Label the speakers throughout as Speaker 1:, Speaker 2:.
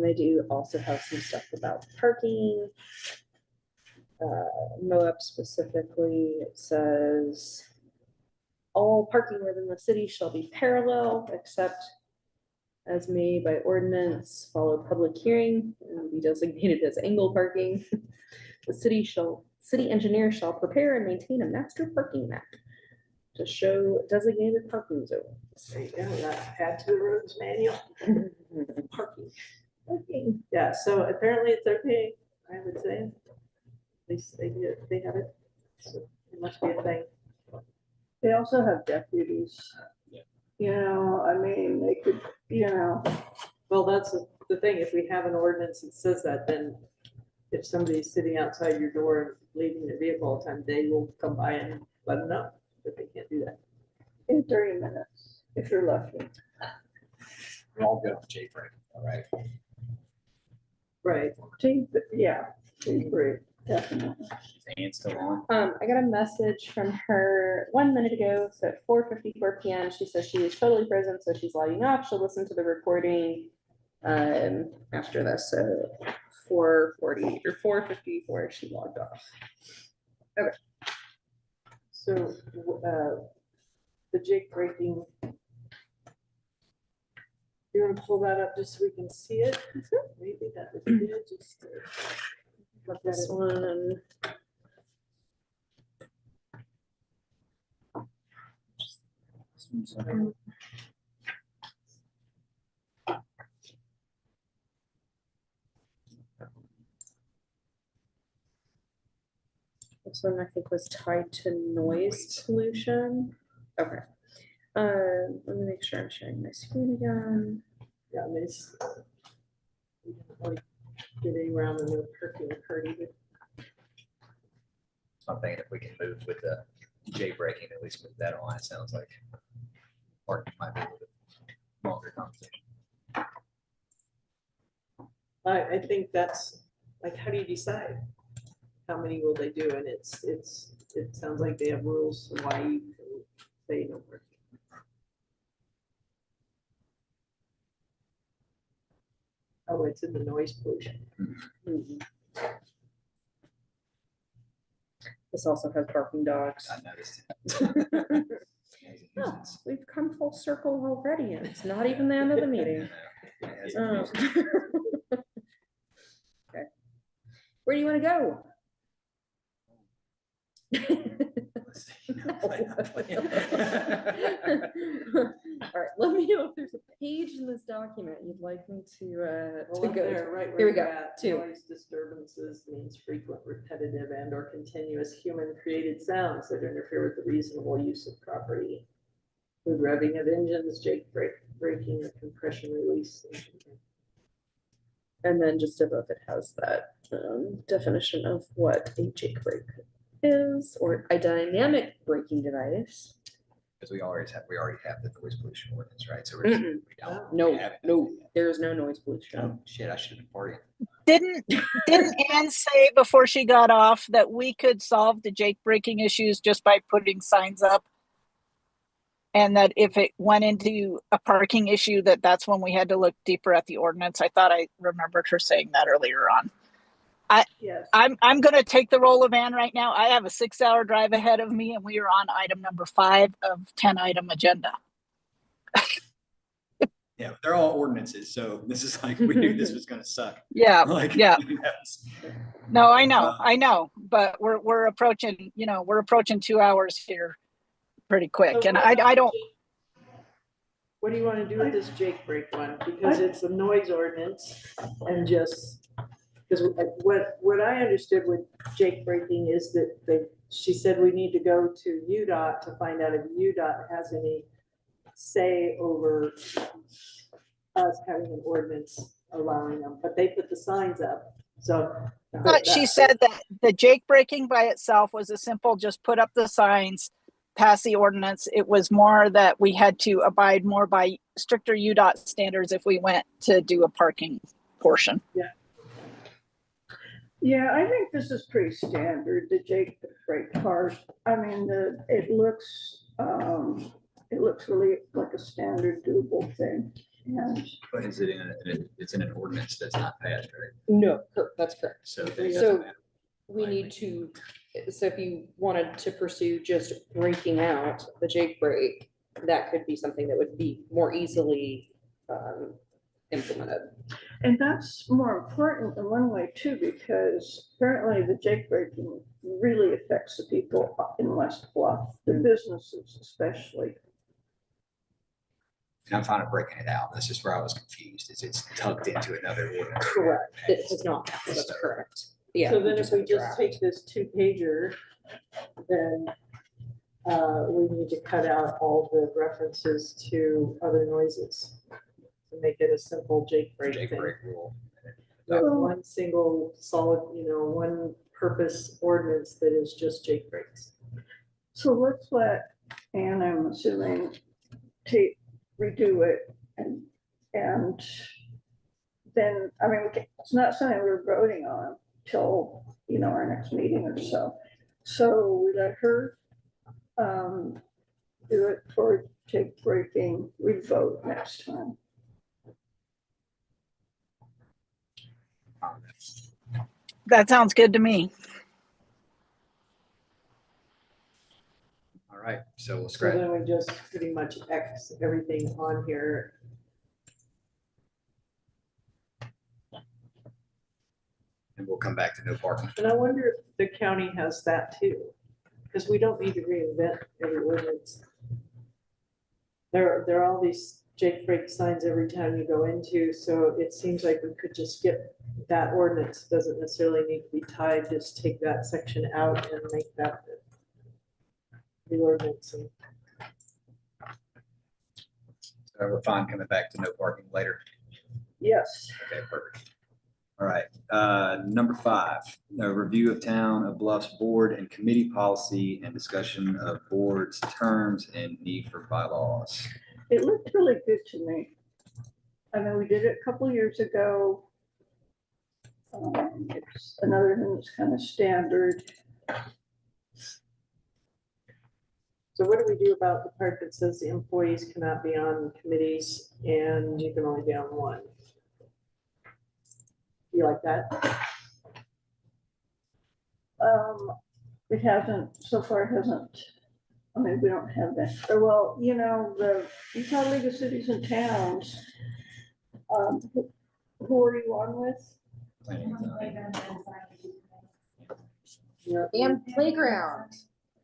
Speaker 1: they do also have some stuff about parking. Moab specifically, it says all parking within the city shall be parallel except as made by ordinance, follow public hearing, and be designated as angle parking. The city engineer shall prepare and maintain a master parking map to show designated parking zones.
Speaker 2: There you go, that add to the roads manual. Parking. Yeah, so apparently it's okay, I would say. At least they have it. So it must be a thing.
Speaker 3: They also have deputies.
Speaker 4: Yeah.
Speaker 3: You know, I mean, they could, you know.
Speaker 2: Well, that's the thing. If we have an ordinance that says that, then if somebody's sitting outside your door and leaving their vehicle all the time, they will come by and let them know that they can't do that.
Speaker 3: In 30 minutes, if you're lucky.
Speaker 4: We're all good on J-frame, all right?
Speaker 2: Right.
Speaker 3: Yeah, great, definitely.
Speaker 4: And still on.
Speaker 1: I got a message from her 1 minute ago. So at 4:54 p.m. she says she is totally present, so she's logging off. She'll listen to the recording after this. So 4:40 or 4:54 she logged off. Okay.
Speaker 2: So the jake breaking. You want to pull that up just so we can see it? Maybe that would be good. Just look at
Speaker 1: This
Speaker 2: it.
Speaker 1: one. This one I think was tied to noise pollution. Okay. Let me make sure I'm sharing my screen again.
Speaker 2: Yeah, this. We don't really get any around in the parking party, but
Speaker 4: So I'm thinking if we can move with the J-breaking, at least move that on, it sounds like. Or it might be a little bit longer conversation.
Speaker 2: I think that's like, how do you decide? How many will they do? And it sounds like they have rules why you can say no parking. Oh, it's in the noise pollution.
Speaker 1: Mhm. This also has barking dogs.
Speaker 4: I noticed.
Speaker 1: Oh, we've come full circle already, and it's not even the end of the meeting. Oh. Okay. Where do you want to go? All right, let me know if there's a page in this document you'd like me to
Speaker 2: Well,
Speaker 1: go
Speaker 2: up there,
Speaker 1: to.
Speaker 2: right
Speaker 1: Here
Speaker 2: where
Speaker 1: we
Speaker 2: you're
Speaker 1: go,
Speaker 2: at,
Speaker 1: two.
Speaker 2: noise disturbances means frequent, repetitive, and or continuous human-created sounds that interfere with the reasonable use of property. With revving of engines, breaking, the compression release.
Speaker 1: And then just above it has that definition of what a jake brake is, or a dynamic braking device.
Speaker 4: Because we already have the noise pollution ordinance, right? So we're just, we don't.
Speaker 1: No,
Speaker 4: we haven't.
Speaker 1: no, there is no noise pollution.
Speaker 4: Oh, shit, I should have been partying.
Speaker 5: Didn't Anne say before she got off that we could solve the jake breaking issues just by putting signs up? And that if it went into a parking issue, that's when we had to look deeper at the ordinance. I thought I remembered her saying that earlier on.
Speaker 2: Yes.
Speaker 5: I'm going to take the role of Anne right now. I have a 6-hour drive ahead of me, and we are on item number 5 of 10-item agenda.
Speaker 4: Yeah, they're all ordinances, so this is like, we knew this was gonna suck.
Speaker 5: Yeah,
Speaker 4: Like,
Speaker 5: yeah.
Speaker 4: yes.
Speaker 5: No, I know, but we're approaching, we're approaching 2 hours here pretty quick,
Speaker 2: So
Speaker 5: and
Speaker 2: what
Speaker 5: I
Speaker 2: about
Speaker 5: don't.
Speaker 2: What do you want to do with this jake break one? Because it's a noise ordinance and just, because what I understood with jake breaking is that she said we need to go to UDOT to find out if UDOT has any say over us having an ordinance allowing them, but they put the signs up. So.
Speaker 5: But she said that the jake breaking by itself was a simple, just put up the signs, pass the ordinance. It was more that we had to abide more by stricter UDOT standards if we went to do a parking portion.
Speaker 2: Yeah.
Speaker 3: Yeah, I think this is pretty standard, the jake brake cars. I mean, it looks really like a standard doable thing. And
Speaker 4: But is it it's in an ordinance that's not passed, right?
Speaker 1: No, that's correct.
Speaker 4: So then it
Speaker 1: So
Speaker 4: doesn't matter.
Speaker 1: we need to, so if you wanted to pursue just breaking out the Jake break, that could be something that would be more easily implemented.
Speaker 3: And that's more important in one way too, because apparently the Jake breaking really affects the people in West Bluff, the businesses especially.
Speaker 4: And I'm fine with breaking it out. This is where I was confused, is it's tucked into another ordinance.
Speaker 1: Correct. It has not, that's correct. Yeah.
Speaker 2: So then if we
Speaker 1: have a
Speaker 2: just
Speaker 1: draft.
Speaker 2: take this 2-pager, then we need to cut out all the references to other noises. To make it a simple Jake break
Speaker 4: Jake
Speaker 2: thing.
Speaker 4: break rule.
Speaker 2: Like one single solid, one purpose ordinance that is just Jake breaks.
Speaker 3: So let's let Anne, I'm assuming, redo it and then, I mean, it's not something we're voting on till, our next meeting or so. So we let her do it for Jake breaking, we vote next time.
Speaker 5: That sounds good to me.
Speaker 4: All right, so we'll
Speaker 2: So
Speaker 4: scratch.
Speaker 2: then we just pretty much X everything on here.
Speaker 4: And we'll come back to no parking.
Speaker 2: And I wonder if the county has that too, because we don't need to reinvent every ordinance. There are all these Jake break signs every time you go into, so it seems like we could just skip that ordinance. Doesn't necessarily need to be tied, just take that section out and make that the ordinance. And
Speaker 4: So we're fine coming back to no parking later.
Speaker 3: Yes.
Speaker 4: Okay, perfect. All right, number 5, a review of town of Bluff's board and committee policy and discussion of board's terms and need for bylaws.
Speaker 3: It looked really good to me. I mean, we did it a couple years ago. It's another thing that's kind of standard.
Speaker 2: so what do we do about the part that says the employees cannot be on committees and you can only be on one? You like that?
Speaker 3: It hasn't, so far it hasn't, I mean, we don't have that. Or, well, the Utah League of Cities and Towns. Who are you on with?
Speaker 4: Planning and zoning.
Speaker 1: And playground.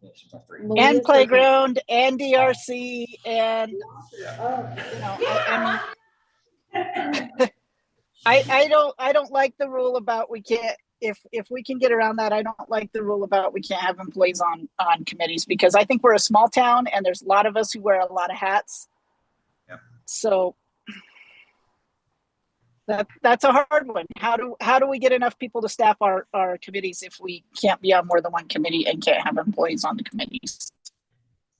Speaker 4: Yeah, she's on 3.
Speaker 5: And
Speaker 1: Malia's
Speaker 5: playground and DRC and,
Speaker 2: Oh,
Speaker 5: I mean, I don't like the rule about we can't, if we can get around that, I don't like the rule about we can't have employees on committees, because I think we're a small town and there's a lot of us who wear a lot of hats.
Speaker 4: Yep.
Speaker 5: So that's a hard one. How do we get enough people to staff our committees if we can't be on more than one committee and can't have employees on the committees?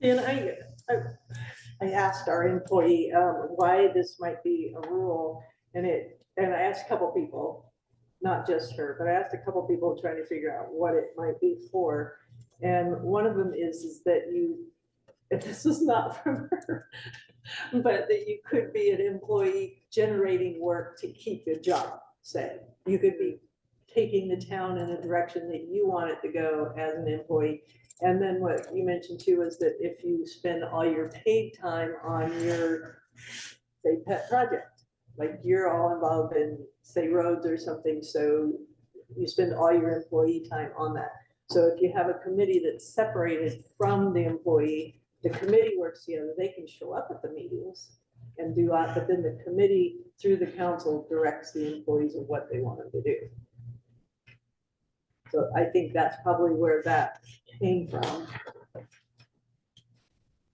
Speaker 2: and I asked our employee why this might be a rule, and I asked a couple people, not just her, but I asked a couple people trying to figure out what it might be for. And one of them is that if this is not from her, but that you could be an employee generating work to keep your job, say. You could be taking the town in a direction that you want it to go as an employee. And then what you mentioned too is that if you spend all your paid time on your, say, pet project, like you're all involved in, say, roads or something, so you spend all your employee time on that. So if you have a committee that's separated from the employee, the committee works together, they can show up at the meetings and do that, but then the committee through the council directs the employees of what they want them to do. So I think that's probably where that came from.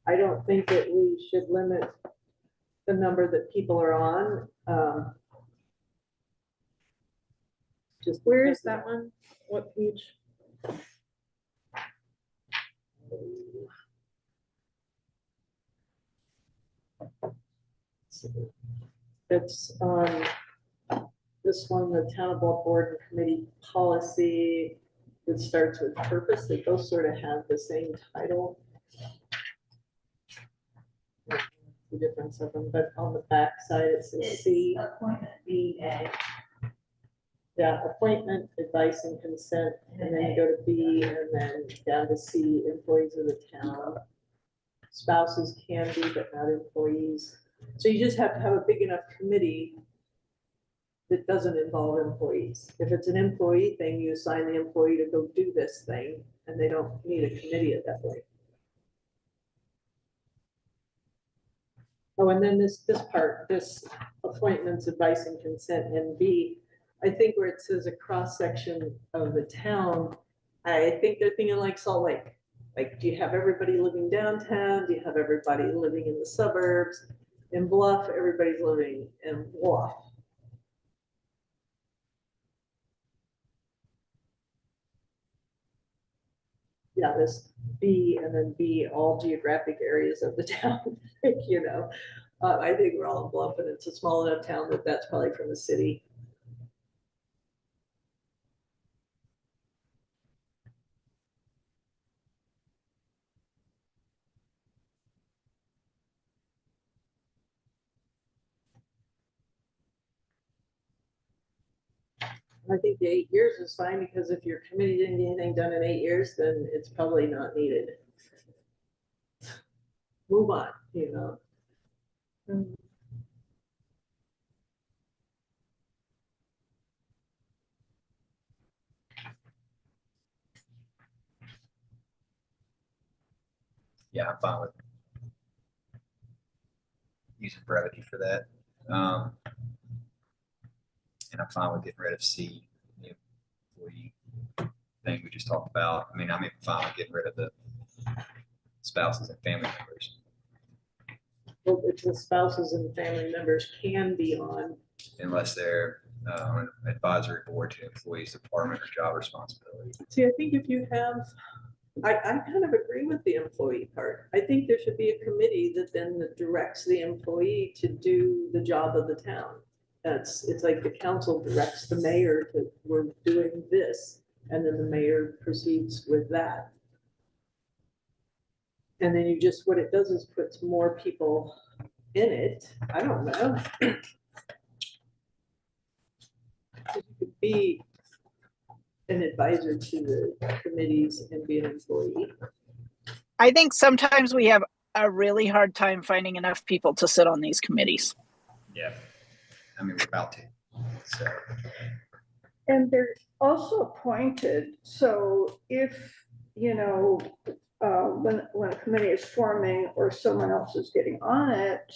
Speaker 2: I don't think that we should limit the number that people are on. Just
Speaker 1: Where is that one? What page?
Speaker 2: It's this one, the town of Bluff board and committee policy. It starts with purpose. They both sort of have the same title. the difference of them, but on the back side it says C.
Speaker 6: Appointment BA.
Speaker 2: Yeah, appointment, advice and consent, and then you go to B and then down to C, employees of the town. Spouses can be, but not employees. So you just have to have a big enough committee that doesn't involve employees. If it's an employee thing, you assign the employee to go do this thing, and they don't need a committee at that point. Oh, and then this part, this appointments, advice and consent in B, I think where it says a cross-section of the town, I think they're thinking like Salt Lake. Like, do you have everybody living downtown? Do you have everybody living in the suburbs? In Bluff, everybody's living in Bluff. Yeah, this B and then B, all geographic areas of the town, you know. I think we're all in Bluff and it's a small enough town that that's probably from the city. I think the 8 years is fine because if your committee didn't get anything done in 8 years, then it's probably not needed. Move on, you know.
Speaker 4: Yeah, I'm fine with using brevity for that. And I'm fine with getting rid of C, the employee thing we just talked about. I mean, I'm even fine with getting rid of the spouses and family members.
Speaker 2: Well, it's the spouses and family members can be on.
Speaker 4: Unless they're on an advisory board to employees' department or job responsibility.
Speaker 2: See, I think if you have, I kind of agree with the employee part. I think there should be a committee that then directs the employee to do the job of the town. It's like the council directs the mayor to, we're doing this, and then the mayor proceeds with that. And then you just, what it does is puts more people in it. I don't know. You could be an advisor to the committees and be an employee.
Speaker 5: I think sometimes we have a really hard time finding enough people to sit on these committees.
Speaker 4: Yeah. I mean, we're about to. So.
Speaker 3: And they're also appointed, so if, you know, when a committee is forming or someone else is getting on it,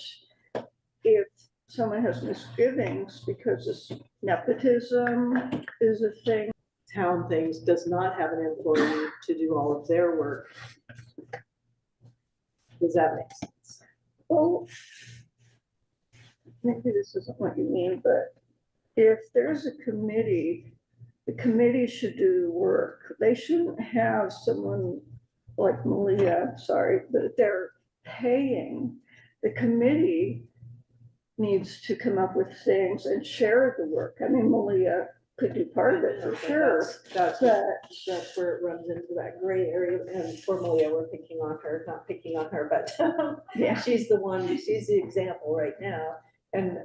Speaker 3: if someone has misgivings because this nepotism is a thing.
Speaker 2: Town things does not have an employee to do all of their work. Does that make sense?
Speaker 3: Well, maybe this isn't what you mean, but if there's a committee, the committee should do the work. They shouldn't have someone like Malia, sorry, but they're paying. The committee needs to come up with things and share the work. I mean, Malia could do part of it for sure,
Speaker 2: That's
Speaker 3: but
Speaker 2: where it runs into that gray area. And formally, we're picking on her, not picking on her, but
Speaker 3: yeah.
Speaker 2: she's the one, she's the example right now. And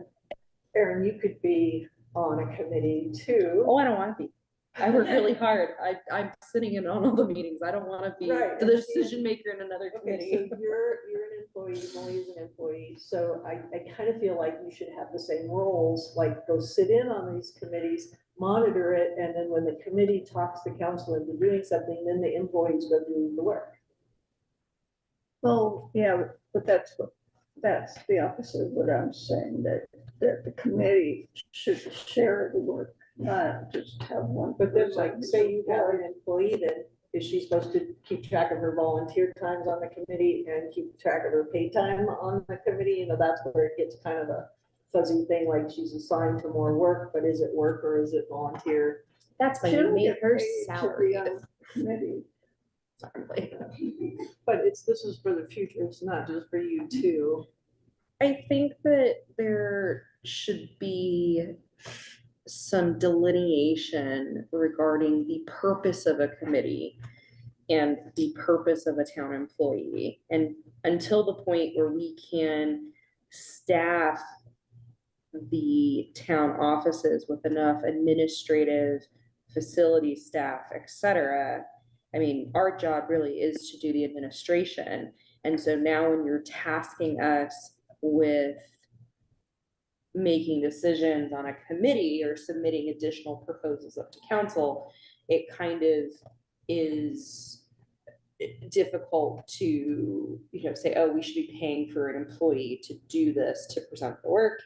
Speaker 2: Erin, you could be on a committee too.
Speaker 1: Oh, I don't want to be. I work really hard. I'm sitting in on all the meetings. I don't want to be
Speaker 2: Right.
Speaker 1: the decision maker in another
Speaker 2: Okay,
Speaker 1: committee.
Speaker 2: so you're an employee, Molly's an employee, so I kind of feel like you should have the same roles, like go sit in on these committees, monitor it, and then when the committee talks the council into doing something, then the employees go do the work.
Speaker 3: Well, yeah, but that's the opposite of what I'm saying, that the committee should share the work, not just have one.
Speaker 2: But then, like, say you have an employee, then is she supposed to keep track of her volunteer times on the committee and keep track of her paid time on the committee? You know, that's where it gets kind of a fuzzy thing, like she's assigned to more work, but is it work or is it volunteer?
Speaker 1: That's why
Speaker 3: She
Speaker 1: you
Speaker 3: don't
Speaker 1: made
Speaker 3: get
Speaker 1: her
Speaker 3: paid to
Speaker 1: salary.
Speaker 3: be on the committee.
Speaker 2: But this is for the future, it's not just for you too.
Speaker 1: I think that there should be some delineation regarding the purpose of a committee and the purpose of a town employee. And until the point where we can staff the town offices with enough administrative facility staff, et cetera. I mean, our job really is to do the administration. And so now when you're tasking us with making decisions on a committee or submitting additional proposals up to council, it kind of is difficult to, you know, say, oh, we should be paying for an employee to do this, to present the work.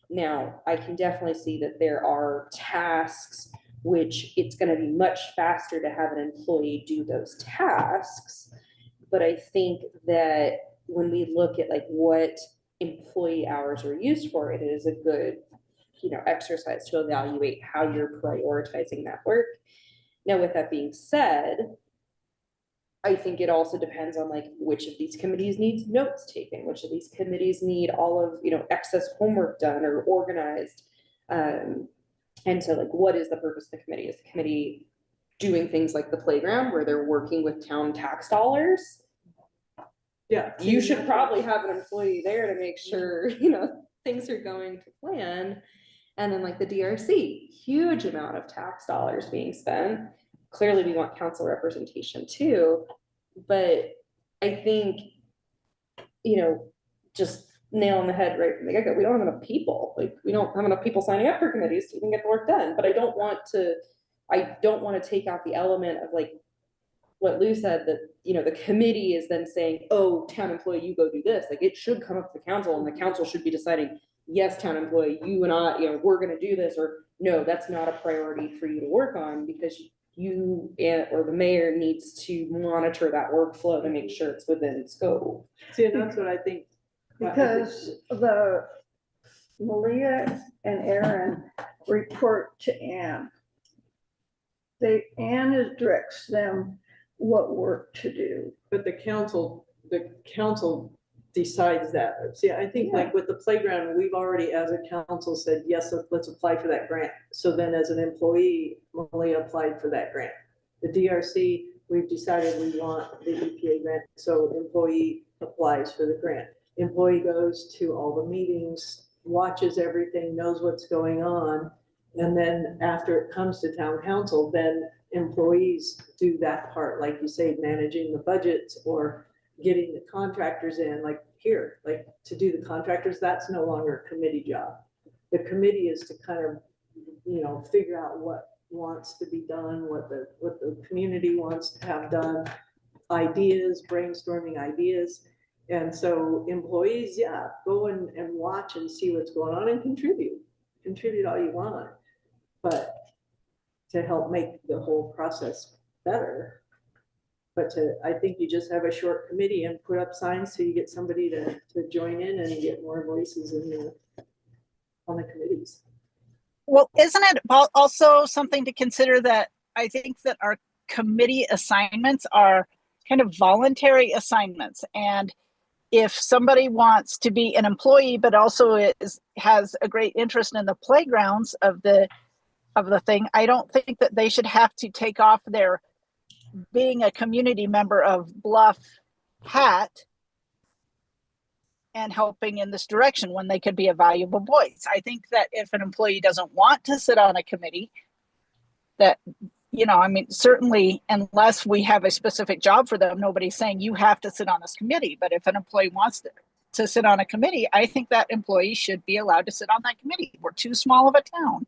Speaker 1: Now, I can definitely see that there are tasks which it's going to be much faster to have an employee do those tasks. But I think that when we look at like what employee hours are used for, it is a good, you know, exercise to evaluate how you're prioritizing that work. Now, with that being said, I think it also depends on like which of these committees needs notes taken, which of these committees need all of, you know, excess homework done or organized. And so like, what is the purpose of the committee? Is the committee doing things like the playground where they're working with town tax dollars?
Speaker 2: Yeah.
Speaker 1: You should probably have an employee there to make sure, you know, things are going to plan. And then like the DRC, huge amount of tax dollars being spent. Clearly we want council representation too, but I think, you know, just nail on the head right from the get-go, we don't have enough people. Like we don't have enough people signing up for committees to even get the work done. But I don't want to take out the element of like what Lou said, that, you know, the committee is then saying, oh, town employee, you go do this. Like it should come up to the council and the council should be deciding, yes, town employee, you and I, you know, we're going to do this, or no, that's not a priority for you to work on, because you or the mayor needs to monitor that workflow to make sure it's within scope.
Speaker 2: See, and that's what I think.
Speaker 3: Because the Malia and Aaron report to Ann. Ann directs them what work to do.
Speaker 2: But the council decides that. See, I think like with the playground, we've already, as a council, said, yes, let's apply for that grant. So then as an employee, Malia applied for that grant. The DRC, we've decided we want the EPA grant, so employee applies for the grant. Employee goes to all the meetings, watches everything, knows what's going on. And then after it comes to town council, then employees do that part, like you say, managing the budgets or getting the contractors in, like here, like to do the contractors, that's no longer a committee job. The committee is to kind of, you know, figure out what wants to be done, what the community wants to have done, ideas, brainstorming ideas. And so employees, yeah, go and watch and see what's going on and contribute all you want, but to help make the whole process better. But I think you just have a short committee and put up signs so you get somebody to join in and get more voices on the committees.
Speaker 5: Well, isn't it also something to consider that I think that our committee assignments are kind of voluntary assignments, and if somebody wants to be an employee but also has a great interest in the playgrounds of the thing, I don't think that they should have to take off their being a community member of Bluff hat and helping in this direction when they could be a valuable voice. I think that if an employee doesn't want to sit on a committee, that, you know, I mean, certainly unless we have a specific job for them, nobody's saying you have to sit on this committee. But if an employee wants to sit on a committee, I think that employee should be allowed to sit on that committee. We're too small of a town.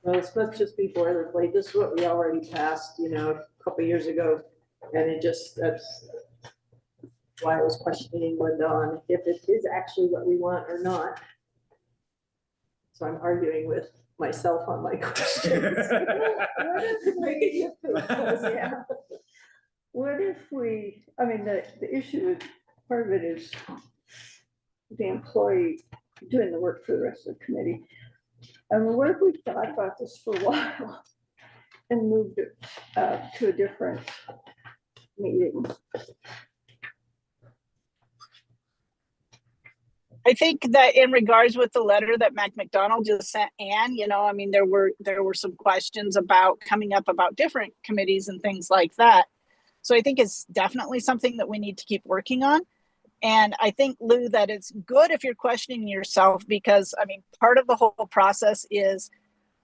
Speaker 2: Well, this must just be boilerplate. This is what we already passed, you know, a couple of years ago. And that's why I was questioning Linda on if it is actually what we want or not. So I'm arguing with myself on my questions.
Speaker 3: What if we, I mean, the issue is, part of it is the employee doing the work for the rest of the committee. I mean, what if we thought about this for a while and moved it to a different meeting?
Speaker 5: I think that in regards with the letter that Mac McDonald just sent Ann, you know, I mean, there were some questions about coming up about different committees and things like that. So I think it's definitely something that we need to keep working on. And I think, Lou, that it's good if you're questioning yourself, because I mean, part of the whole process is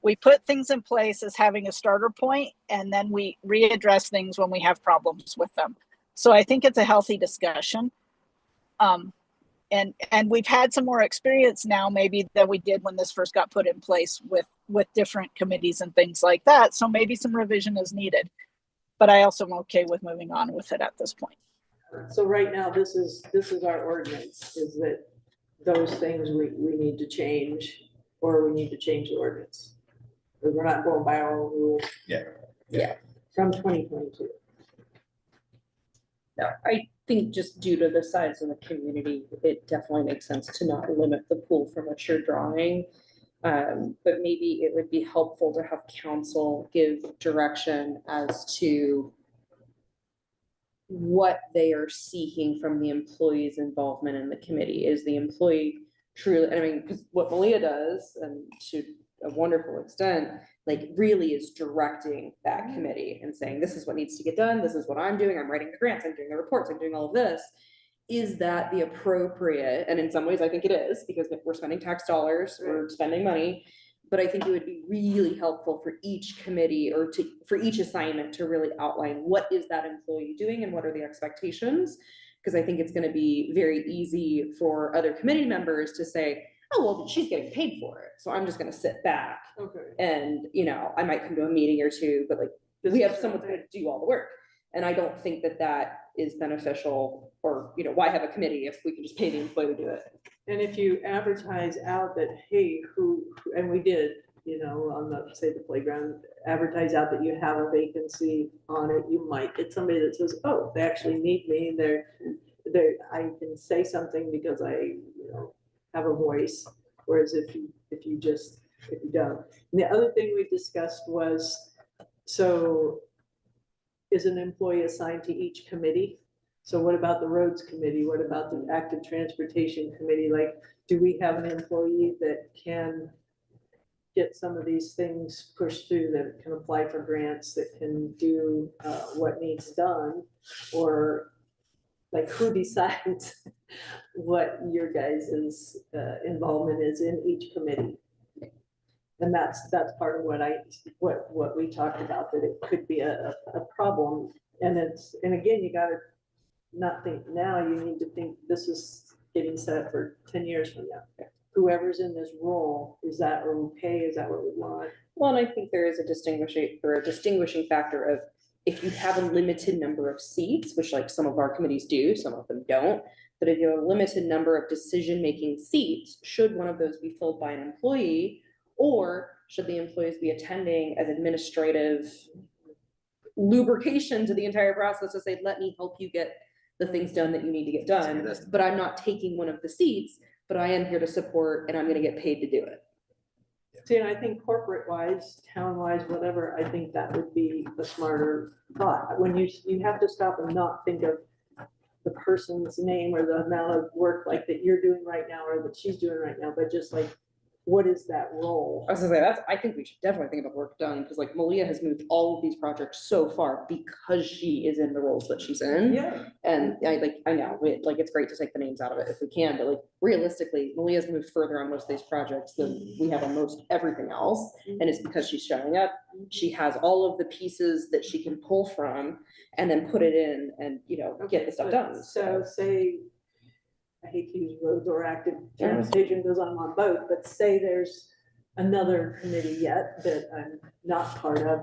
Speaker 5: we put things in place as having a starter point, and then we readdress things when we have problems with them. So I think it's a healthy discussion. And we've had some more experience now maybe than we did when this first got put in place with different committees and things like that. So maybe some revision is needed, but I also am okay with moving on with it at this point.
Speaker 2: So right now, this is our ordinance, is that those things we need to change, or we need to change the ordinance. Because we're not going by our own rules.
Speaker 4: Yeah.
Speaker 2: From 2022.
Speaker 1: No, I think just due to the size of the community, it definitely makes sense to not limit the pool from what you're drawing. But maybe it would be helpful to have council give direction as to what they are seeking from the employee's involvement in the committee. Is the employee truly, I mean, because what Malia does, and to a wonderful extent, like really is directing that committee and saying, this is what needs to get done, this is what I'm doing, I'm writing the grants, I'm doing the reports, I'm doing all of this. Is that the appropriate, and in some ways I think it is, because if we're spending tax dollars, we're spending money, but I think it would be really helpful for each committee or for each assignment to really outline what is that employee doing and what are the expectations. Because I think it's going to be very easy for other committee members to say, oh, well, she's getting paid for it, so I'm just going to sit back.
Speaker 2: Okay.
Speaker 1: And, you know, I might come to a meeting or two, but like, we have someone to do all the work. And I don't think that that is beneficial, or, you know, why have a committee if we can just pay the employee to do it?
Speaker 2: And if you advertise out that, hey, and we did, you know, on the, say, the playground, advertise out that you have a vacancy on it, you might get somebody that says, oh, they actually need me, I can say something because I, you know, have a voice. Whereas if you don't. And the other thing we discussed was, so is an employee assigned to each committee? So what about the roads committee? What about the active transportation committee? Like, do we have an employee that can get some of these things pushed through, that can apply for grants, that can do what needs done? Or like, who decides what your guys' involvement is in each committee? And that's part of what we talked about, that it could be a problem. And again, you gotta not think now, you need to think this is getting set for 10 years from now. Whoever's in this role, is that okay? Is that what we want?
Speaker 1: Well, and I think there is a distinguishing factor of, if you have a limited number of seats, which like some of our committees do, some of them don't, but if you have a limited number of decision-making seats, should one of those be filled by an employee, or should the employees be attending as administrative lubrication to the entire process to say, let me help you get the things done that you need to get done, but I'm not taking one of the seats, but I am here to support and I'm gonna get paid to do it.
Speaker 2: See, and I think corporate wise, town wise, whatever, I think that would be a smarter thought. When you have to stop and not think of the person's name or the amount of work like that you're doing right now or that she's doing right now, but just like, what is that role?
Speaker 1: I was gonna say, I think we should definitely think about work done, because like Malia has moved all of these projects so far because she is in the roles that she's in.
Speaker 2: Yeah.
Speaker 1: And I know, it's great to take the names out of it if we can, but like realistically, Malia's moved further on most of these projects than we have on most everything else. And it's because she's showing up. She has all of the pieces that she can pull from and then put it in and, you know, get the stuff done.
Speaker 2: So say, I hate to use roads or active transportation because I'm on both, but say there's another committee yet that I'm not part of.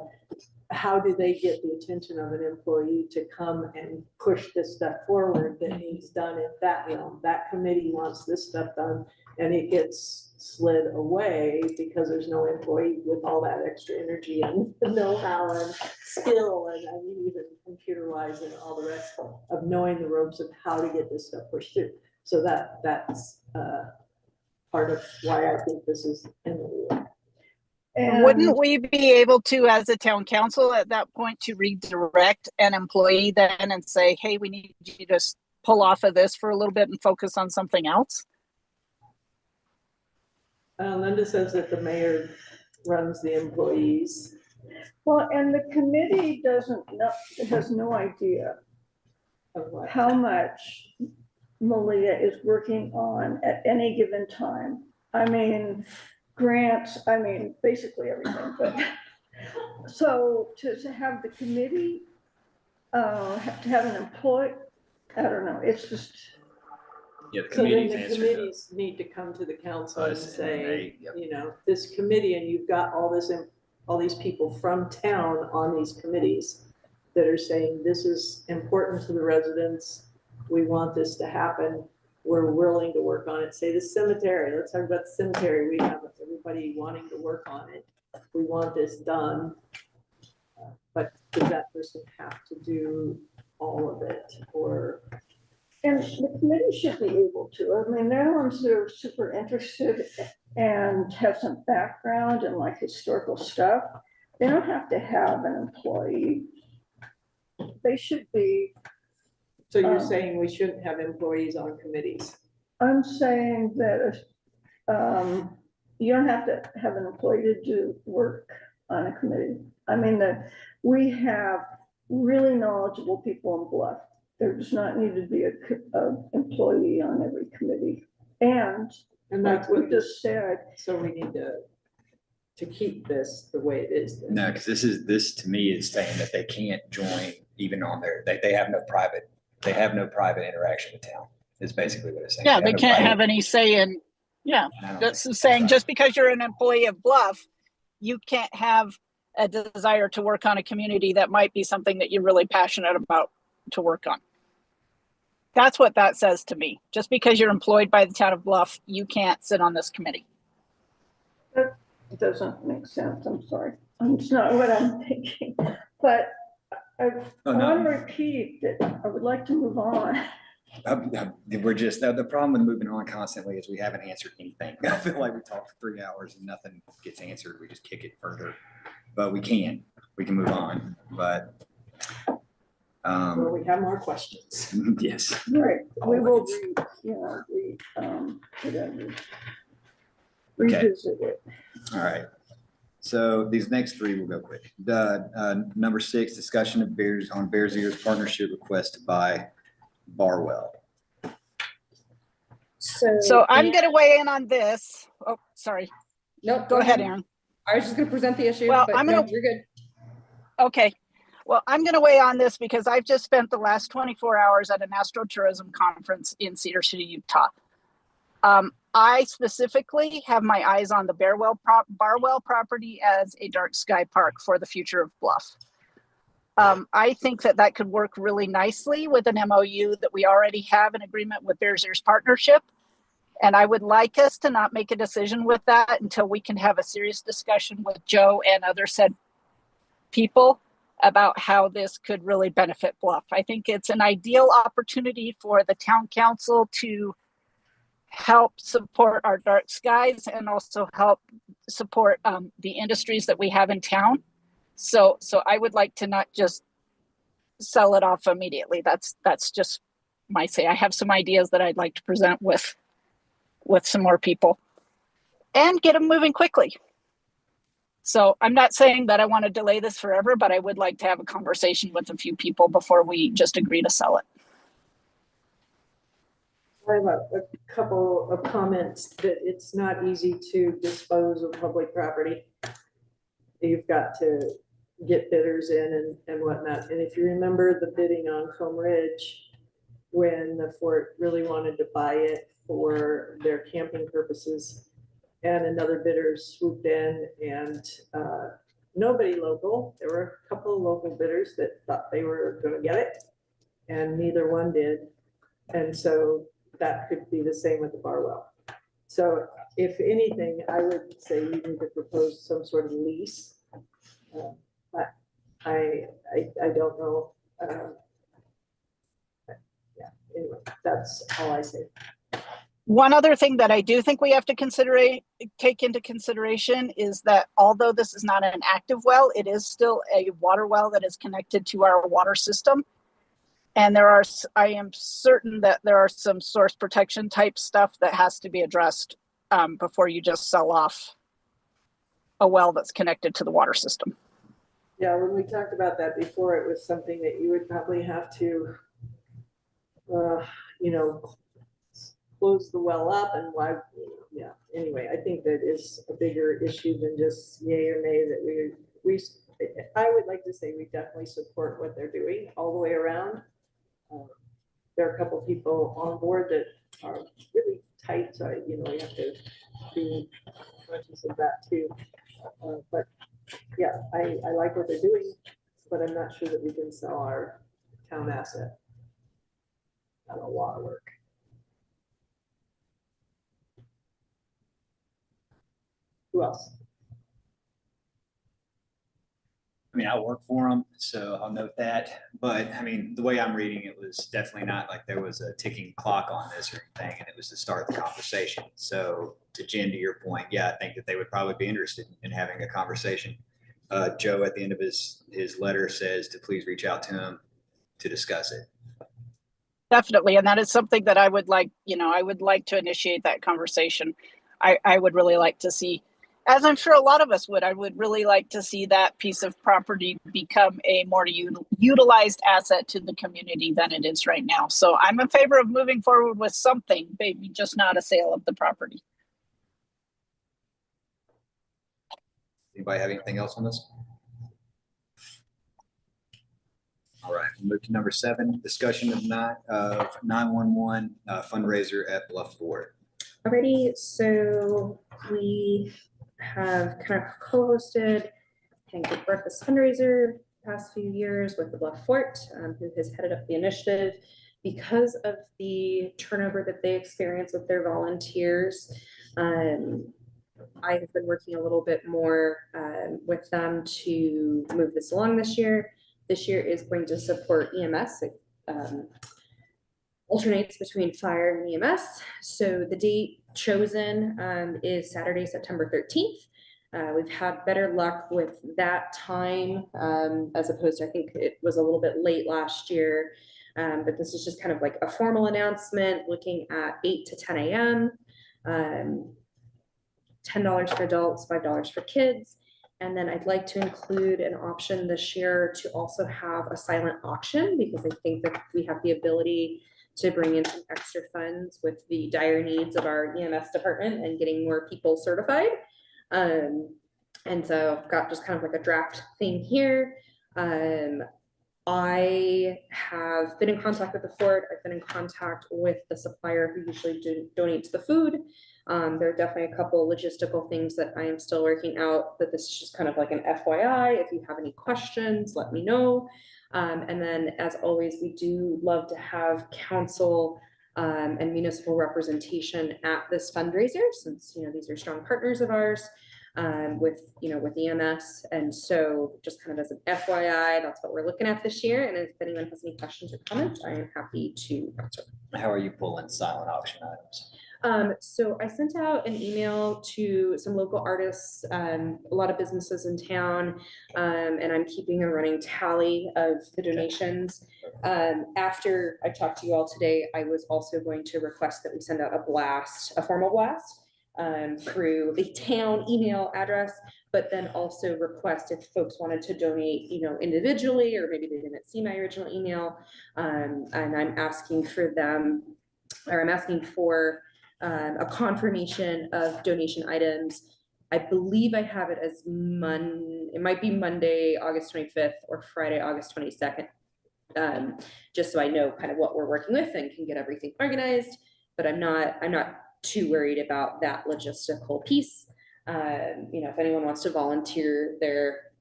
Speaker 2: How do they get the attention of an employee to come and push this stuff forward that needs done in that realm? That committee wants this stuff done, and it gets slid away because there's no employee with all that extra energy and know-how and skill, and I mean, even computer-wise and all the rest of knowing the ropes of how to get this stuff pushed through. So that's part of why I think this is in the rule.
Speaker 3: And
Speaker 5: Wouldn't we be able to, as a town council at that point, to redirect an employee then and say, hey, we need you to pull off of this for a little bit and focus on something else?
Speaker 2: Linda says that the mayor runs the employees.
Speaker 3: well, and the committee has no idea
Speaker 2: Of what?
Speaker 3: how much Malia is working on at any given time. I mean, grants, I mean, basically everything, but so to have the committee, to have an employee, I don't know, it's just,
Speaker 4: Yeah, the
Speaker 2: So then
Speaker 4: committee's
Speaker 2: the
Speaker 4: answered.
Speaker 2: committees need to come to the council and
Speaker 4: Us, and
Speaker 2: say,
Speaker 4: they- yep.
Speaker 2: you know, this committee, and you've got all this, all these people from town on these committees that are saying, this is important to the residents, we want this to happen, we're willing to work on it. Say the cemetery, let's talk about the cemetery, we have everybody wanting to work on it, we want this done. But does that person have to do all of it, or?
Speaker 3: and the committee should be able to. I mean, they're the ones that are super interested and have some background and like historical stuff. They don't have to have an employee. They should be,
Speaker 2: So you're saying we shouldn't have employees on committees?
Speaker 3: I'm saying that you don't have to have an employee to do work on a committee. I mean, that we have really knowledgeable people in Bluff. There does not need to be a employee on every committee. And
Speaker 2: And
Speaker 3: like
Speaker 2: that's
Speaker 3: we
Speaker 2: what
Speaker 3: just said,
Speaker 2: so we need to keep this the way it is. then.
Speaker 4: No, because this to me is saying that they can't join even on their, they have no private interaction with town, is basically what it's saying.
Speaker 5: Yeah, they
Speaker 4: no
Speaker 5: can't
Speaker 4: private-
Speaker 5: have any say in, yeah,
Speaker 4: I don't
Speaker 5: that's
Speaker 4: think-
Speaker 5: saying just because you're an employee of Bluff, you can't have a desire to work on a community that might be something that you're really passionate about to work on. That's what that says to me. Just because you're employed by the town of Bluff, you can't sit on this committee.
Speaker 3: that doesn't make sense. I'm sorry. It's not what I'm thinking. But I
Speaker 4: Oh,
Speaker 3: want to
Speaker 4: no.
Speaker 3: repeat that I would like to move on.
Speaker 4: We're just, the problem with moving on constantly is we haven't answered anything. I feel like we talked for 3 hours and nothing gets answered. We just kick it further. But we can move on, but.
Speaker 2: Well, we have more questions.
Speaker 4: Yes.
Speaker 3: Right, we will
Speaker 4: Always.
Speaker 3: whatever.
Speaker 4: Okay.
Speaker 3: Revisit it.
Speaker 4: All right. So these next three will go quick. The number 6, discussion of Bears Ears partnership request to buy Barwell.
Speaker 5: So I'm going to weigh in on this. Oh, sorry.
Speaker 1: Nope,
Speaker 5: Go ahead, Aaron.
Speaker 1: I was just gonna present the issue,
Speaker 5: Well,
Speaker 1: but
Speaker 5: I'm
Speaker 1: no,
Speaker 5: gonna-
Speaker 1: you're good.
Speaker 5: Okay. Well, I'm going to weigh on this because I've just spent the last 24 hours at an astrotourism conference in Cedar City, Utah. I specifically have my eyes on the Barwell property as a dark sky park for the future of Bluff. I think that could work really nicely with an MOU that we already have an agreement with Bears Ears Partnership. And I would like us to not make a decision with that until we can have a serious discussion with Joe and other said people about how this could really benefit Bluff. I think it's an ideal opportunity for the town council to help support our dark skies and also help support the industries that we have in town. So I would like to not just sell it off immediately. That's just my say. I have some ideas that I'd like to present with some more people and get them moving quickly. So I'm not saying that I want to delay this forever, but I would like to have a conversation with a few people before we just agree to sell it.
Speaker 2: I have a couple of comments that it's not easy to dispose of public property. You've got to get bidders in and whatnot. And if you remember the bidding on Comb Ridge, when the Fort really wanted to buy it for their camping purposes, and another bidder swooped in and nobody local, there were a couple of local bidders that thought they were gonna get it and neither one did. And so that could be the same with the Barwell. So if anything, I would say you need to propose some sort of lease. But I don't know. Yeah, anyway, that's all I say.
Speaker 5: One other thing that I do think we have to take into consideration is that although this is not an active well, it is still a water well that is connected to our water system. And I am certain that there are some source protection type stuff that has to be addressed before you just sell off a well that's connected to the water system.
Speaker 2: Yeah, when we talked about that before, it was something that you would probably have to, close the well up and why, yeah. Anyway, I think that is a bigger issue than just yay or nay that I would like to say we definitely support what they're doing all the way around. There are a couple people on board that are really tight, so you have to be conscious of that too. But yeah, I like what they're doing, but I'm not sure that we can sell our town asset. Not a lot of work. Who else?
Speaker 4: I mean, I work for them, so I'll note that. But I mean, the way I'm reading it was definitely not like there was a ticking clock on this or anything, and it was to start the conversation. So to Jen, to your point, yeah, I think that they would probably be interested in having a conversation. Joe, at the end of his letter, says to please reach out to him to discuss it.
Speaker 5: Definitely. And that is something that I would like, I would like to initiate that conversation. I would really like to see, as I'm sure a lot of us would, I would really like to see that piece of property become a more utilized asset to the community than it is right now. So I'm in favor of moving forward with something, maybe just not a sale of the property.
Speaker 4: Anybody have anything else on this? All right, we'll move to number 7, discussion of 911 fundraiser at Bluff Board.
Speaker 1: Alrighty, so we have kind of co-hosted Pancake Breakfast fundraiser past few years with the Bluff Fort, who has headed up the initiative. Because of the turnover that they experience with their volunteers, I have been working a little bit more with them to move this along this year. This year is going to support EMS. Alternates between fire and EMS. So the date chosen is Saturday, September 13th. We've had better luck with that time as opposed to, I think it was a little bit late last year. But this is just kind of like a formal announcement looking at 8 to 10 a.m. $10 for adults, $5 for kids. And then I'd like to include an option this year to also have a silent auction, because I think that we have the ability to bring in some extra funds with the dire needs of our EMS department and getting more people certified. And so I've got just kind of like a draft thing here. I have been in contact with the fort. I've been in contact with the supplier who usually donates the food. There are definitely a couple logistical things that I am still working out, but this is just kind of like an FYI. If you have any questions, let me know. And then as always, we do love to have council and municipal representation at this fundraiser, since these are strong partners of ours with EMS. And so just kind of as an FYI, that's what we're looking at this year. And if anyone has any questions or comments, I am happy to answer.
Speaker 4: How are you pulling silent auction items?
Speaker 1: So I sent out an email to some local artists, a lot of businesses in town, and I'm keeping a running tally of the donations. After I talked to you all today, I was also going to request that we send out a formal blast through the town email address, but then also request if folks wanted to donate, individually, or maybe they didn't see my original email. And I'm asking for them, or I'm asking for a confirmation of donation items. I believe I have it as it might be Monday, August 25th or Friday, August 22nd. Just so I know kind of what we're working with and can get everything organized, but I'm not too worried about that logistical piece. If anyone wants to volunteer their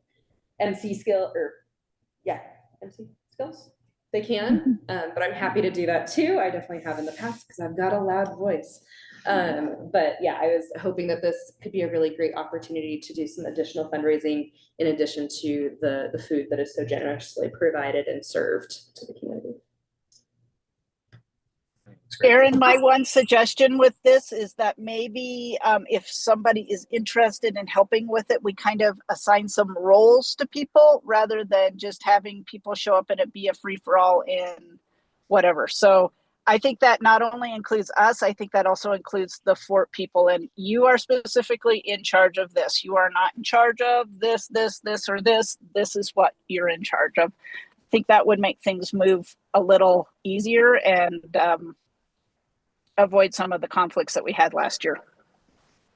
Speaker 1: MC skill MC skills, they can, but I'm happy to do that too. I definitely have in the past because I've got a loud voice. But yeah, I was hoping that this could be a really great opportunity to do some additional fundraising in addition to the food that is so generously provided and served to the community.
Speaker 5: Erin, my one suggestion with this is that maybe if somebody is interested in helping with it, we kind of assign some roles to people rather than just having people show up and it be a free-for-all in whatever. So I think that not only includes us, I think that also includes the fort people, and you are specifically in charge of this. You are not in charge of this, or this. This is what you're in charge of. I think that would make things move a little easier, and avoid some of the conflicts that we had last year.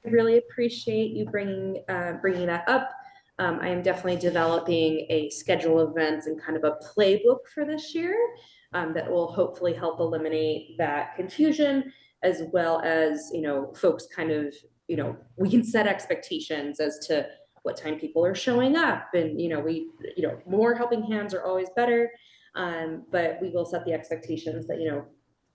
Speaker 1: I really appreciate you bringing that up. I am definitely developing a schedule of events and kind of a playbook for this year that will hopefully help eliminate that confusion, as well as, folks kind of, we can set expectations as to what time people are showing up, and, more helping hands are always better. But we will set the expectations that,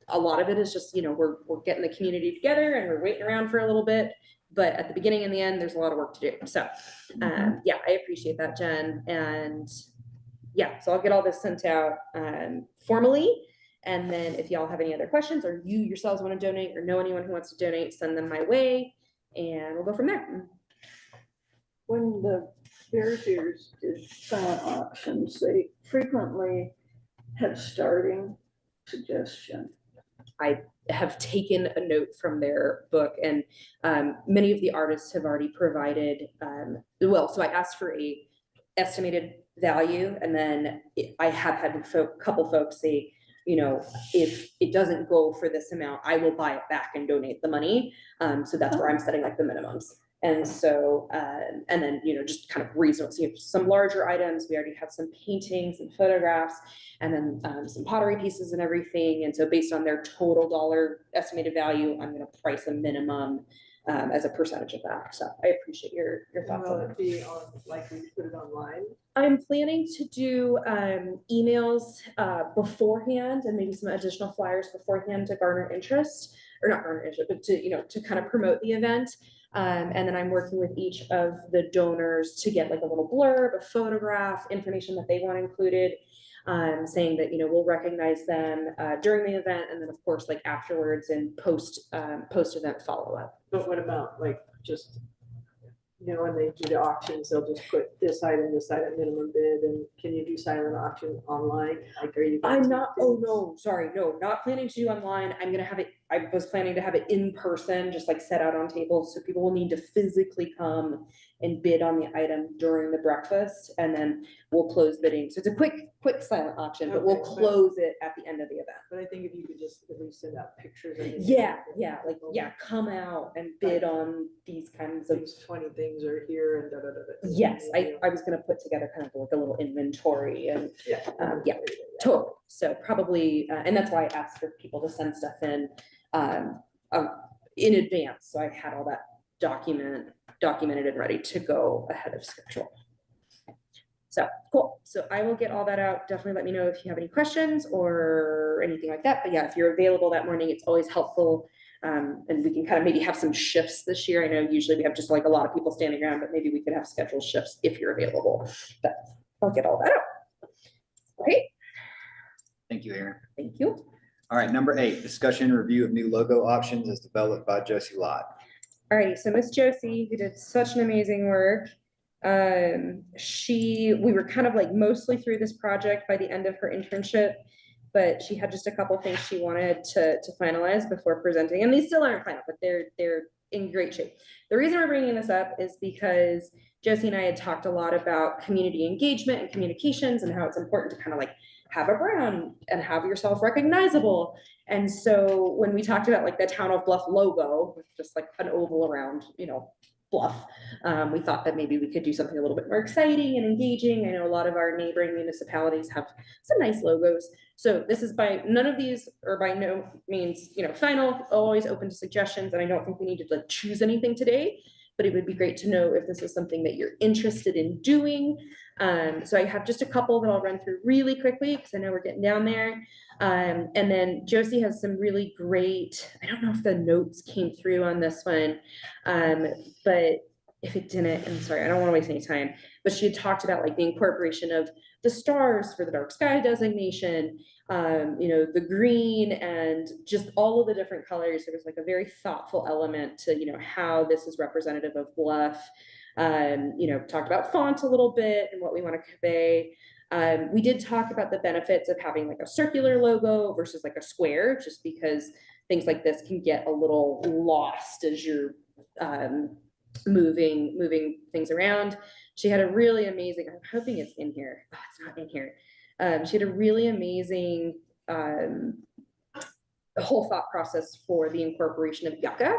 Speaker 1: a lot of it is just, we're getting the community together and we're waiting around for a little bit. But at the beginning and the end, there's a lot of work to do. So, yeah, I appreciate that, Jen. And yeah, so I'll get all this sent out formally. And then if y'all have any other questions, or you yourselves want to donate or know anyone who wants to donate, send them my way and we'll go from there.
Speaker 3: When the Bears Ears did silent auctions, they frequently had starting suggestion.
Speaker 1: I have taken a note from their book, and many of the artists have already provided, so I asked for a estimated value, and then I have had a couple folks say, if it doesn't go for this amount, I will buy it back and donate the money. So that's where I'm setting like the minimums. And so, and then, just kind of reasonable, so some larger items, we already have some paintings and photographs, and then some pottery pieces and everything. And so based on their total dollar estimated value, I'm going to price a minimum as a percentage of that. So I appreciate your thoughts on
Speaker 2: Will
Speaker 1: that.
Speaker 2: it be on, like, we put it online?
Speaker 1: I'm planning to do emails beforehand, and maybe some additional flyers beforehand to garner interest, or not garner interest, but to kind of promote the event. And then I'm working with each of the donors to get like a little blurb, a photograph, information that they want included, saying that, we'll recognize them during the event, and then of course, like afterwards and post event follow up.
Speaker 2: But what about like just, when they do the auctions, they'll just put this item, minimum bid, and can you do silent auction online? Like, are you?
Speaker 1: I'm not, oh no, sorry, no, not planning to do online. I'm gonna have it, I was planning to have it in person, just like set out on tables, so people will need to physically come and bid on the item during the breakfast, and then we'll close bidding. So it's a quick silent auction, but we'll
Speaker 2: Okay,
Speaker 1: close it at the end of the event.
Speaker 2: But I think if you could just at least send out pictures. Of it.
Speaker 1: Yeah, come out and bid on these kinds of.
Speaker 2: These 20 things are here and da da da.
Speaker 1: Yes, I was gonna put together kind of like a little inventory, and
Speaker 2: Yeah.
Speaker 1: yeah, totally. So probably, and that's why I asked for people to send stuff in advance. So I had all that documented and ready to go ahead of schedule. So cool. So I will get all that out. Definitely let me know if you have any questions or anything like that. But yeah, if you're available that morning, it's always helpful. And we can kind of maybe have some shifts this year. I know usually we have just like a lot of people standing around, but maybe we could have scheduled shifts if you're available. But I'll get all that out. Okay.
Speaker 4: Thank you, Aaron.
Speaker 1: Thank you.
Speaker 4: All right, number 8, discussion and review of new logo options as developed by Josie Lott.
Speaker 1: All right, so Miss Josie, who did such an amazing work, we were kind of like mostly through this project by the end of her internship, but she had just a couple things she wanted to finalize before presenting, and these still aren't final, but they're in great shape. The reason we're bringing this up is because Josie and I had talked a lot about community engagement and communications and how it's important to kind of like have a brand and have yourself recognizable. And so when we talked about like the Town of Bluff logo, with just like an oval around, Bluff, we thought that maybe we could do something a little bit more exciting and engaging. I know a lot of our neighboring municipalities have some nice logos. So this is none of these are by no means, final, always open to suggestions. And I don't think we need to like choose anything today, but it would be great to know if this is something that you're interested in doing. So I have just a couple that I'll run through really quickly because I know we're getting down there. And then Josie has some really great, I don't know if the notes came through on this one, but if it didn't, I'm sorry, I don't want to waste any time, but she had talked about like the incorporation of the stars for the dark sky designation, the green and just all of the different colors. There was like a very thoughtful element to, how this is representative of Bluff. Talked about font a little bit and what we want to convey. We did talk about the benefits of having like a circular logo versus like a square, just because things like this can get a little lost as you're moving things around. She had a really amazing, I'm hoping it's in here. Oh, it's not in here. She had a really amazing the whole thought process for the incorporation of yucca,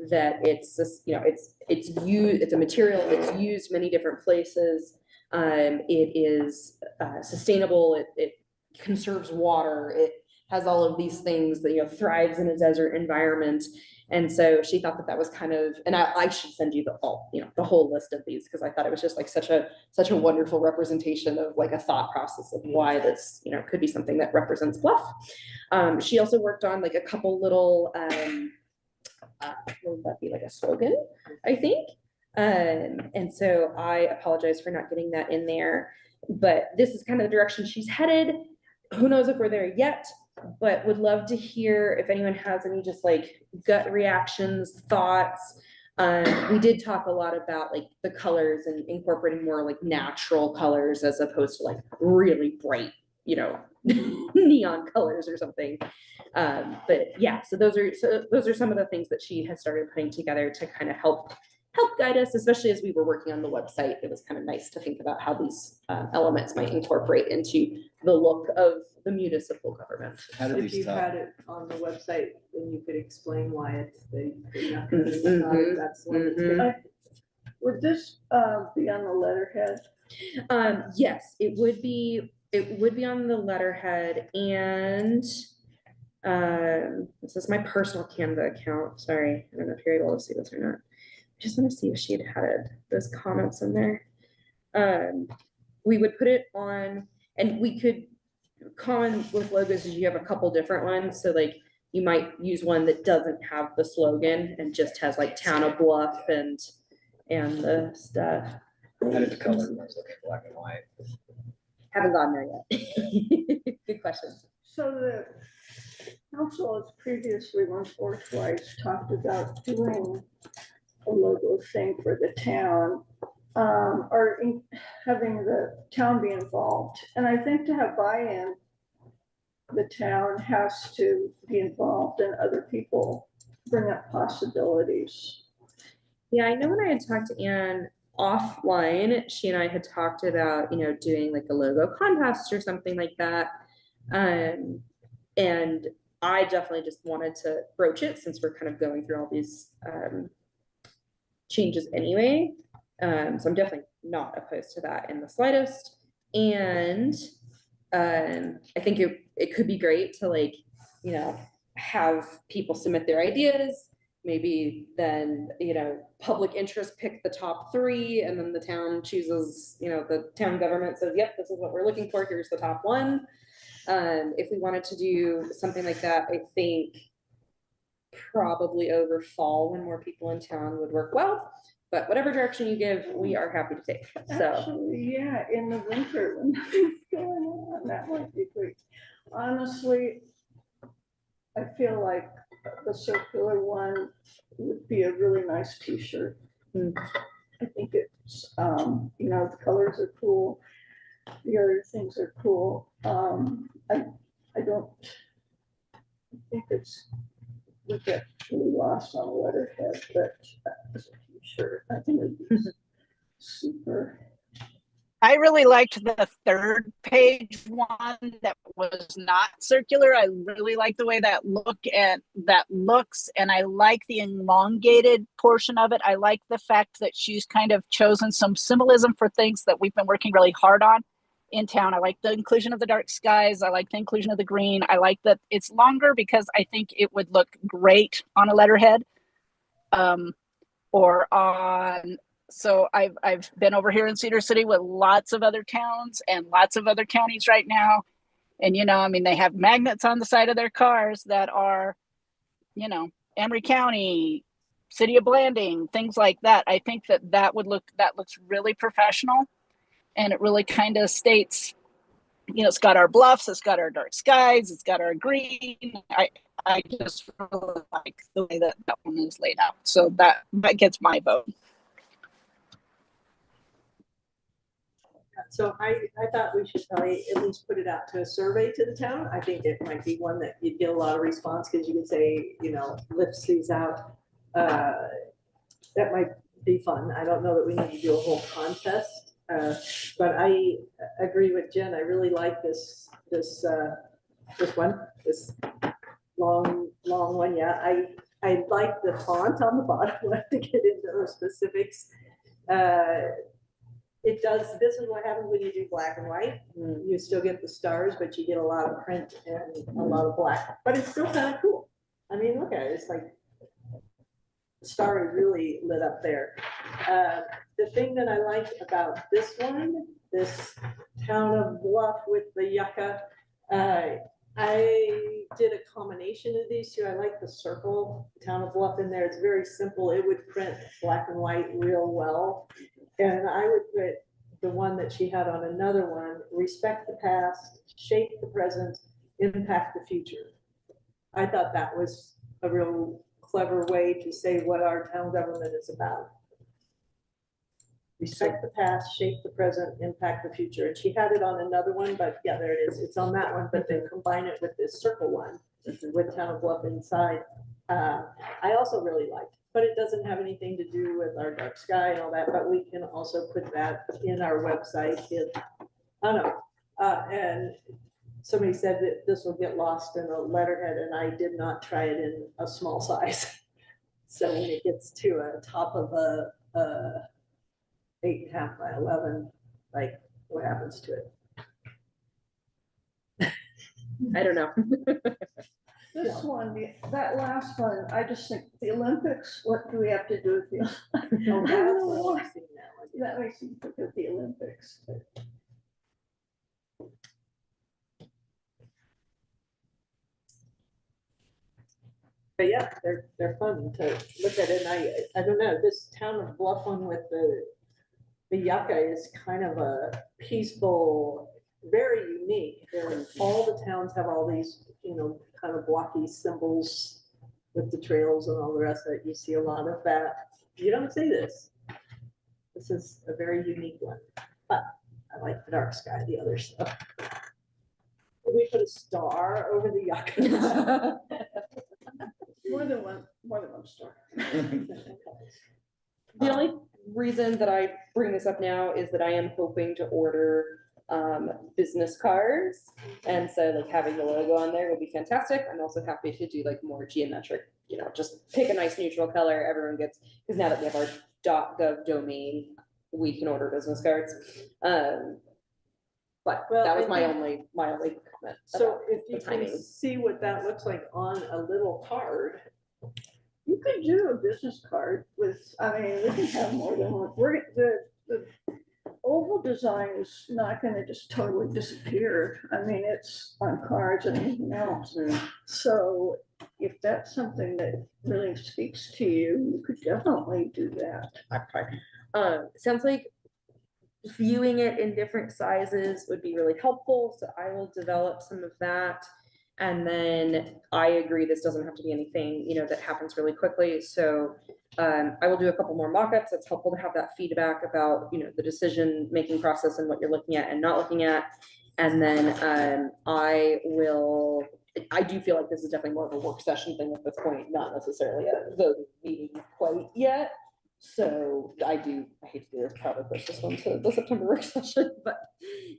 Speaker 1: that it's this, it's used, it's a material that's used many different places. It is sustainable. It conserves water. It has all of these things that, thrives in a desert environment. And so she thought that that was kind of, and I should send you the whole list of these, because I thought it was just like such a wonderful representation of like a thought process of why this, could be something that represents Bluff. She also worked on like a couple little, what would that be, like a slogan, I think. And so I apologize for not getting that in there, but this is kind of the direction she's headed. Who knows if we're there yet, but would love to hear if anyone has any just like gut reactions, thoughts. We did talk a lot about like the colors and incorporating more like natural colors as opposed to like really bright, neon colors or something. But yeah, so those are some of the things that she has started putting together to kind of help guide us, especially as we were working on the website. It was kind of nice to think about how these elements might incorporate into the look of the municipal government.
Speaker 4: How do
Speaker 2: If
Speaker 4: these
Speaker 2: you
Speaker 4: top?
Speaker 2: had it on the website, then you could explain why it's
Speaker 1: Mhm.
Speaker 2: that's one that's
Speaker 1: Mhm.
Speaker 2: been-
Speaker 3: Would this be on the letterhead?
Speaker 1: Yes, it would be on the letterhead, and this is my personal Canva account. Sorry, I don't know if you're able to see this or not. I just want to see if she had those comments in there. We would put it on, and we could, common with logos is you have a couple different ones. So like you might use one that doesn't have the slogan and just has like Town of Bluff and the stuff.
Speaker 4: How did the color ones look at black and white?
Speaker 1: Haven't gotten there yet. Good question.
Speaker 3: So the council has previously once or twice talked about doing a logo thing for the town, having the town be involved. And I think to have buy-in, the town has to be involved and other people bring up possibilities.
Speaker 1: Yeah, I know when I had talked to Anne offline, she and I had talked about, doing like a logo contest or something like that. And I definitely just wanted to broach it since we're kind of going through all these changes anyway. So I'm definitely not opposed to that in the slightest. And I think it could be great to like, have people submit their ideas. Maybe then, public interest pick the top 3, and then the town chooses, the town government says, yep, this is what we're looking for. Here's the top one. If we wanted to do something like that, I think probably over fall when more people in town would work well. But whatever direction you give, we are happy to take. So
Speaker 3: Actually, yeah, in the winter when nothing's going on, that might be great. Honestly, I feel like the circular one would be a really nice t-shirt.
Speaker 1: Mm.
Speaker 3: I think it's, the colors are cool. The other things are cool. I don't think would get really lost on a letterhead, but as a t-shirt, I think it'd be super.
Speaker 5: I really liked the 3rd page one that was not circular. I really like the way that looks, and I like the elongated portion of it. I like the fact that she's kind of chosen some symbolism for things that we've been working really hard on in town. I like the inclusion of the dark skies. I like the inclusion of the green. I like that it's longer because I think it would look great on a letterhead, or on. So I've been over here in Cedar City with lots of other towns and lots of other counties right now. And, they have magnets on the side of their cars that are, Emery County, City of Blanding, things like that. I think that looks really professional. And it really kind of states, it's got our bluffs, it's got our dark skies, it's got our green. I just really like the way that one is laid out. So that gets my vote.
Speaker 2: So I thought we should probably at least put it out to a survey to the town. I think it might be one that you'd get a lot of response, because you could say, lifts these out. That might be fun. I don't know that we need to do a whole contest, but I agree with Jen. I really like this one, long one, yeah. I like the font on the bottom, we'll have to get into those specifics. It does, this is what happens when you do black and white. You still get the stars, but you get a lot of print and a lot of black, but it's still kind of cool. I mean, look at it, it's like the star is really lit up there. The thing that I like about this one, this town of Bluff with the yucca, I did a combination of these two. I like the circle, town of Bluff in there. It's very simple. It would print black and white real well. And I would put the one that she had on another one, respect the past, shape the present, impact the future. I thought that was a real clever way to say what our town government is about. Respect the past, shape the present, impact the future. And she had it on another one, but yeah, there it is. It's on that one, but then combine it with this circle one with town of Bluff inside. I also really liked, but it doesn't have anything to do with our dark sky and all that, but we can also put that in our website. I don't know. And somebody said that this will get lost in a letterhead, and I did not try it in a small size. So when it gets to a top of a 8.5 by 11, like what happens to it?
Speaker 1: I don't know.
Speaker 3: This one, that last one, I just think the Olympics, what do we have to do with the?
Speaker 2: Oh,
Speaker 3: I don't
Speaker 2: that's
Speaker 3: know
Speaker 2: what
Speaker 3: why.
Speaker 2: I've seen that one.
Speaker 3: That makes me think of the Olympics.
Speaker 2: But yeah, they're fun to look at. And I don't know, this town of Bluff one with the yucca is kind of a peaceful, very unique. All the towns have all these, kind of blocky symbols with the trails and all the rest of it. You see a lot of that. You don't see this. This is a very unique one, but I like the dark sky, the other stuff. We put a star over the yucca.
Speaker 3: More than one star.
Speaker 1: The only reason that I bring this up now is that I am hoping to order business cards. And so like having the logo on there would be fantastic. I'm also happy to do like more geometric, just pick a nice neutral color everyone gets, because now that we have our .gov domain, we can order business cards. But
Speaker 2: Well,
Speaker 1: that was
Speaker 2: I
Speaker 1: my
Speaker 2: think-
Speaker 1: only comment.
Speaker 2: So
Speaker 1: about
Speaker 2: if
Speaker 1: the
Speaker 2: you can
Speaker 1: timing.
Speaker 2: see what that looks like on a little card,
Speaker 3: You could do a business card with, I mean, we can have more than one. The oval design is not gonna just totally disappear. I mean, it's on cards and anything else. So if that's something that really speaks to you, you could definitely do that.
Speaker 1: Sounds like viewing it in different sizes would be really helpful, so I will develop some of that. And then I agree, this doesn't have to be anything, that happens really quickly, so I will do a couple more mock-ups. It's helpful to have that feedback about, the decision-making process and what you're looking at and not looking at. And then I do feel like this is definitely more of a work session thing at this point, not necessarily a voting meeting quite yet. So I hate to do this, probably push this one to the September work session, but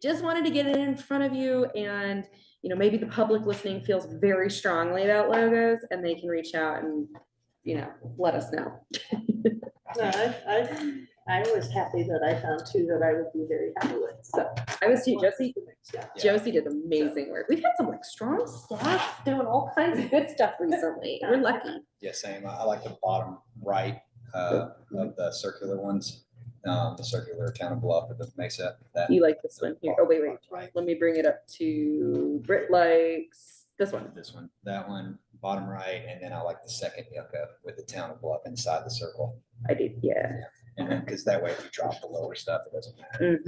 Speaker 1: just wanted to get it in front of you. And, maybe the public listening feels very strongly about logos and they can reach out and, let us know.
Speaker 2: no, I was happy that I found two that I would be very happy with, so.
Speaker 1: I was too.
Speaker 2: Yeah.
Speaker 1: Josie did amazing work. We've had some like strong staff doing all kinds of good stuff recently. We're lucky.
Speaker 4: Yeah, same. I like the bottom right of the circular ones, the circular town of Bluff with the Mesa. That
Speaker 1: You like this one here? Oh, wait.
Speaker 4: right.
Speaker 1: Let me bring it up to Britt likes this one.
Speaker 4: This one, that one, bottom right, and then I like the second yucca with the town of Bluff inside the circle.
Speaker 1: I did, yeah.
Speaker 4: And then, because that way, if you drop the lower stuff, it doesn't matter.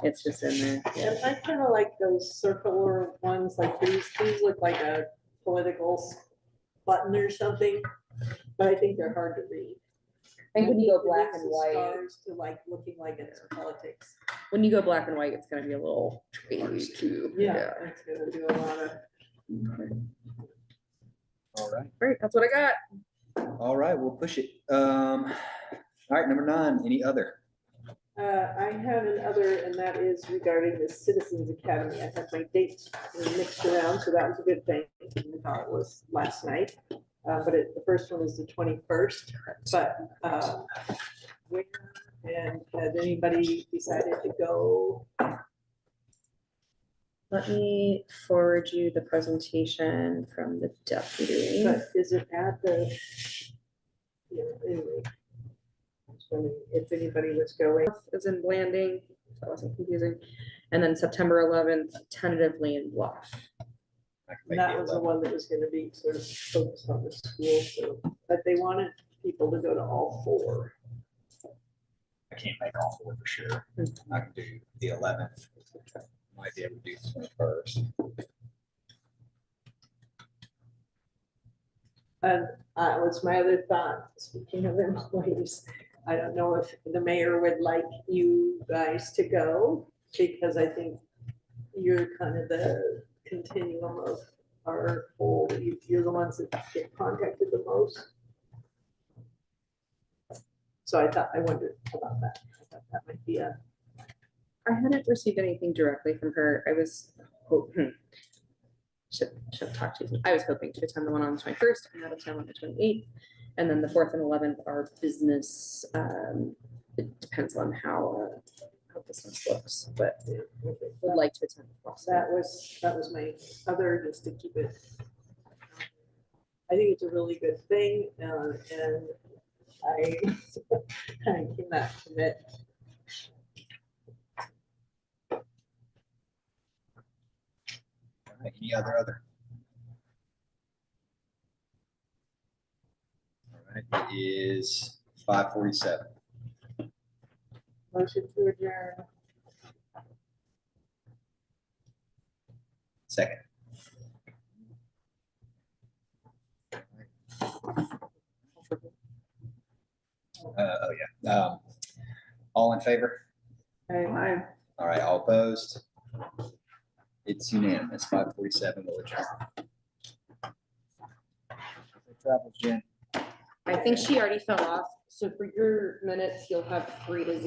Speaker 1: It's just in there.
Speaker 2: And I kind of like those circular ones, like these look like a political button or something, but I think they're hard to read.
Speaker 1: I think when you go black
Speaker 2: It
Speaker 1: and
Speaker 2: needs the
Speaker 1: white,
Speaker 2: stars to like looking like it's politics.
Speaker 1: when you go black and white, it's gonna be a little tricky too.
Speaker 2: Yeah, it's gonna do a lot of.
Speaker 4: All right.
Speaker 1: Great, that's what I got.
Speaker 4: All right, we'll push it. All right, number 9, any other?
Speaker 2: I have another, and that is regarding the Citizens Academy. I had my dates mixed around, so that was a good thing. I thought it was last night. But the first one is the 21st, but where, and has anybody decided to go?
Speaker 1: Let me forward you the presentation from the deputy.
Speaker 2: But is it at the, yeah, anyway. I was wondering if anybody was going.
Speaker 1: Is in Blanding, so that wasn't confusing. And then September 11th, tentatively in Bluff.
Speaker 4: I can make
Speaker 2: That
Speaker 4: the
Speaker 2: was the
Speaker 4: 11th.
Speaker 2: one that was gonna be sort of focused on the school, so, but they wanted people to go to all 4.
Speaker 4: I can't make all 4 for sure. I can do the 11th. Might be able to do the 21st.
Speaker 2: And what's my other thought, speaking of employees, I don't know if the mayor would like you guys to go, because I think you're kind of the continuum of our whole, you're the ones that get contacted the most. So I wondered about that. I thought that might be a,
Speaker 1: I hadn't received anything directly from her. I was hoping. Should have talked to you. I was hoping to attend the one on the 21st and out of town on the 28th. And then the 4th and 11th are business. It depends on how business looks, but would like to attend.
Speaker 2: that was my other, just to keep it. I think it's a really good thing, and I kind of cannot commit.
Speaker 4: All right, any other? All right, it is 5:47.
Speaker 2: Motion to adjourn.
Speaker 4: Second. Oh, yeah. All in favor?
Speaker 3: I
Speaker 4: All right, all opposed? It's unanimous, 5:47, we'll adjourn. Safe travels, Jen.
Speaker 1: I think she already fell off. So for your minutes, you'll have 3 to 0.